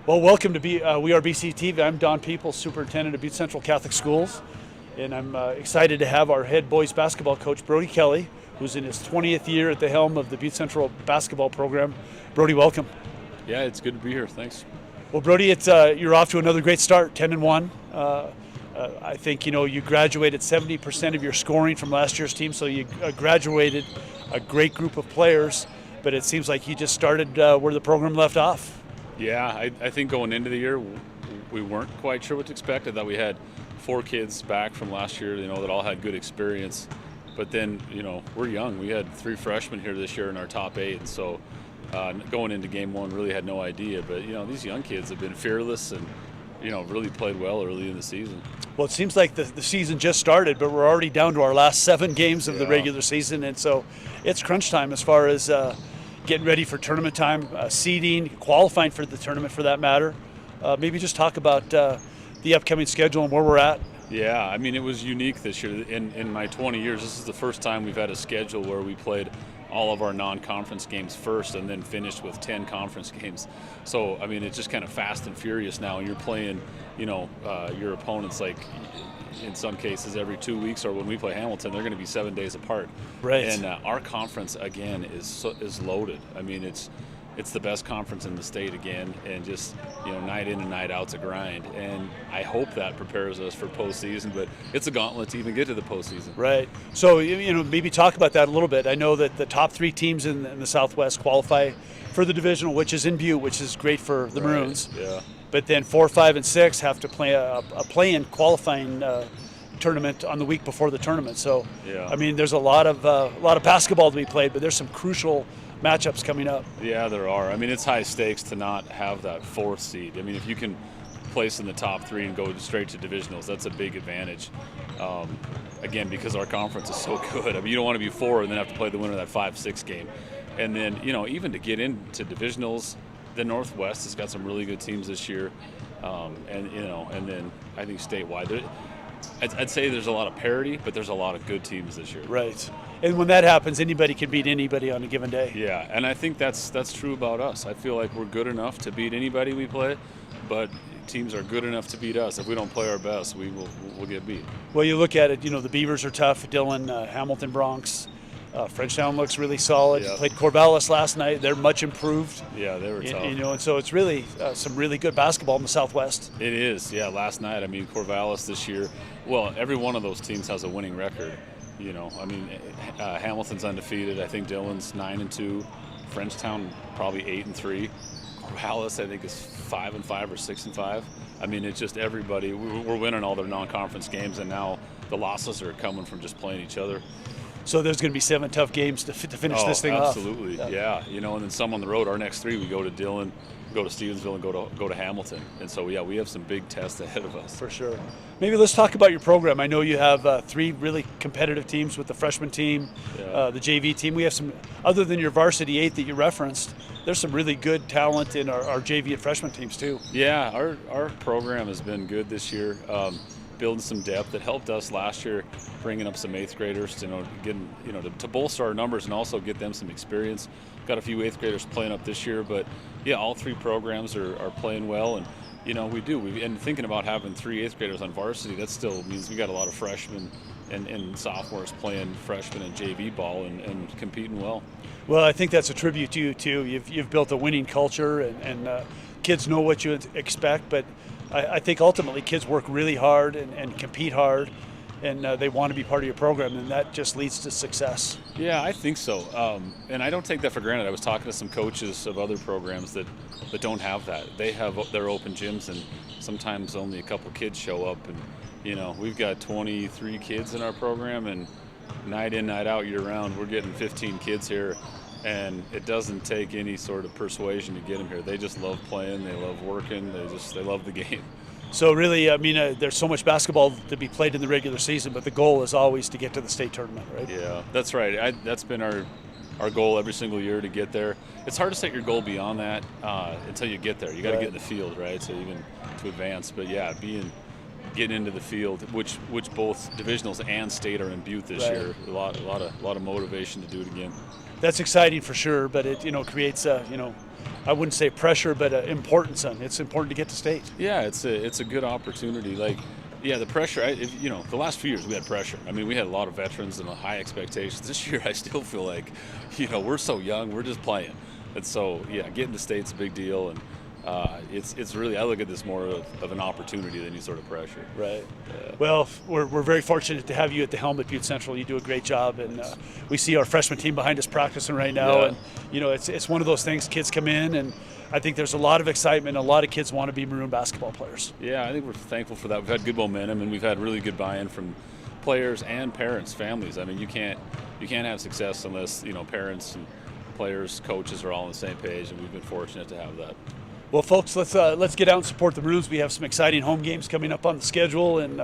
Well, welcome to We Are BC TV. I'm Don Peoples, Superintendent of Butte Central Catholic Schools, and I'm excited to have our head boys basketball coach, Brodie Kelly, who's in his 20th year at the helm of the Butte Central basketball program. Brodie, welcome. Yeah, it's good to be here. Thanks. Well, Brodie, you're off to another great start, 10-1. I think you graduated 70% of your scoring from last year's team, so you graduated a great group of players. But it seems like you just started where the program left off. Yeah, I think going into the year, we weren't quite sure what to expect. I thought we had 4 kids back from last year, that all had good experience. But then, we're young. We had 3 freshmen here this year in our top 8, and so going into game 1, really had no idea. But these young kids have been fearless and really played well early in the season. Well, it seems like the season just started, but we're already down to our last 7 games of the regular season, and so it's crunch time as far as getting ready for tournament time, seeding, qualifying for the tournament for that matter. Maybe just talk about the upcoming schedule and where we're at. Yeah, I mean, it was unique this year. In my 20 years, this is the first time we've had a schedule where we played all of our non-conference games first and then finished with 10 conference games. So, I mean, it's just kind of fast and furious now. You're playing, your opponents like in some cases every 2 weeks, or when we play Hamilton, they're going to be 7 days apart. Right. And our conference, again, is loaded. I mean, it's the best conference in the state again, and just night in and night out's a grind. And I hope that prepares us for postseason, but it's a gauntlet to even get to the postseason. Right. So maybe talk about that a little bit. I know that the top 3 teams in the Southwest qualify for the divisional, which is in Butte, which is great for the Maroons. Yeah. But then 4, 5, and 6 have to play a play-in qualifying tournament on the week before the tournament. So yeah. I mean, there's a lot of basketball to be played, but there's some crucial matchups coming up. Yeah, there are. I mean, it's high stakes to not have that 4th seed. I mean, if you can place in the top 3 and go straight to divisionals, that's a big advantage. Again, because our conference is so good. I mean, you don't want to be 4 and then have to play the winner of that 5-6 game. And then, even to get into divisionals, the Northwest has got some really good teams this year. And then I think statewide, I'd say there's a lot of parity, but there's a lot of good teams this year. Right. And when that happens, anybody can beat anybody on a given day. Yeah, and I think that's true about us. I feel like we're good enough to beat anybody we play, but teams are good enough to beat us. If we don't play our best, we'll get beat. Well, you look at it, the Beavers are tough. Dillon, Hamilton, Bronx. Frenchtown looks really solid. Yep. Played Corvallis last night. They're much improved. Yeah, they were tough. And so it's really some really good basketball in the Southwest. It is. Yeah, last night, I mean, Corvallis this year, well, every one of those teams has a winning record. I mean, Hamilton's undefeated. I think Dillon's 9-2. Frenchtown probably 8-3. Corvallis, I think, is 5-5 or 6-5. I mean, it's just everybody. We're winning all their non-conference games, and now the losses are coming from just playing each other. So there's going to be 7 tough games to finish this thing absolutely. off. Yeah. And then some on the road. Our next 3, we go to Dillon, go to Stevensville, and go to Hamilton. And so, yeah, we have some big tests ahead of us. For sure. Maybe let's talk about your program. I know you have 3 really competitive teams with the freshman team, the JV team. We have some, other than your varsity 8 that you referenced, there's some really good talent in our JV and freshman teams too. Yeah, our program has been good this year. Building some depth. It helped us last year, bringing up some 8th graders to bolster our numbers and also get them some experience. Got a few 8th graders playing up this year, but yeah, all 3 programs are playing well, and we do. And thinking about having 3 8th graders on varsity, that still means we got a lot of freshmen and sophomores playing freshman and JV ball and competing well. Well, I think that's a tribute to you too. You've built a winning culture, and kids know what you expect, but I think ultimately kids work really hard and compete hard, and they want to be part of your program, and that just leads to success. Yeah, I think so. And I don't take that for granted. I was talking to some coaches of other programs that don't have that. They have their open gyms, and sometimes only a couple kids show up. And, we've got 23 kids in our program, and night in, night out, year round, we're getting 15 kids here. And it doesn't take any sort of persuasion to get them here. They just love playing. They love working. They love the game. So really, I mean, there's so much basketball to be played in the regular season, but the goal is always to get to the state tournament, right? Yeah, that's right. That's been our goal every single year to get there. It's hard to set your goal beyond that until you get there. You got to get in the field, right? So even to advance. But yeah, getting into the field, which both divisionals and state are in Butte this year. A lot of motivation to do it again. That's exciting for sure, but it creates I wouldn't say pressure, but importance on. It's important to get to state. Yeah, it's a good opportunity. Like, yeah, the pressure. The last few years we had pressure. I mean, we had a lot of veterans and high expectations. This year, I still feel like, we're so young. We're just playing, and so yeah, getting to state's a big deal, and it's really, I look at this more of an opportunity than any sort of pressure. Right. Well, we're very fortunate to have you at the helm at Butte Central. You do a great job, and we see our freshman team behind us practicing right now. Yeah. And it's one of those things. Kids come in, and I think there's a lot of excitement. A lot of kids want to be Maroon basketball players. Yeah, I think we're thankful for that. We've had good momentum, and we've had really good buy-in from players and parents, families. I mean, you can't have success unless parents and players, coaches are all on the same page, and we've been fortunate to have that. Well, folks, let's get out and support the Maroons. We have some exciting home games coming up on the schedule, and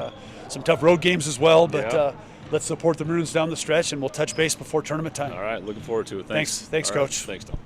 some tough road games as well. But let's support the Maroons down the stretch, and we'll touch base before tournament time. All right, looking forward to it. Thanks, Coach. Thanks, Tom.